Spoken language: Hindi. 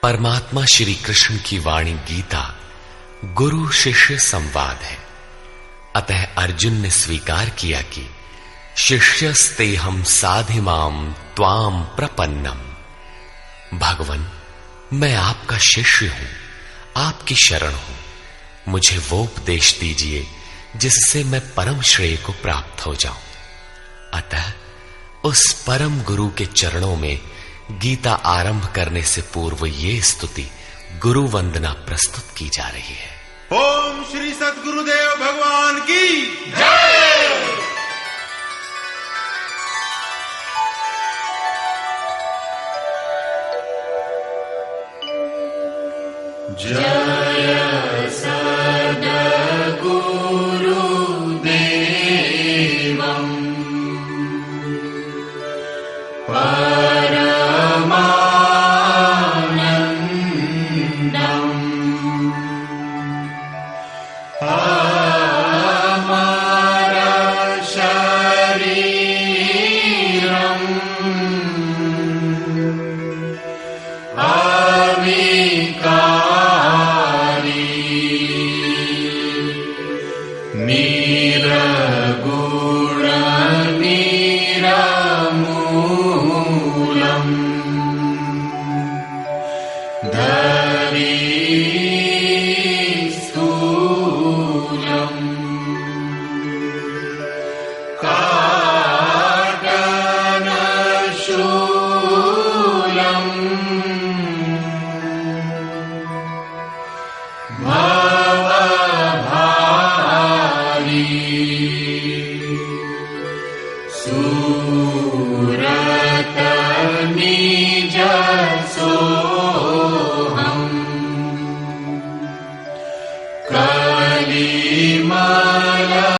परमात्मा श्री कृष्ण की वाणी गीता गुरु शिष्य संवाद है। अतः अर्जुन ने स्वीकार किया कि शिष्यस्तेहं साधिमाम त्वाम प्रपन्नम। भगवन, मैं आपका शिष्य हूं, आपकी शरण हूं। मुझे वो उपदेश दीजिए जिससे मैं परम श्रेय को प्राप्त हो जाऊं। अतः उस परम गुरु के चरणों में गीता आरंभ करने से पूर्व ये स्तुति गुरु वंदना प्रस्तुत की जा रही है। ओम श्री सद्गुरुदेव भगवान की जय। जय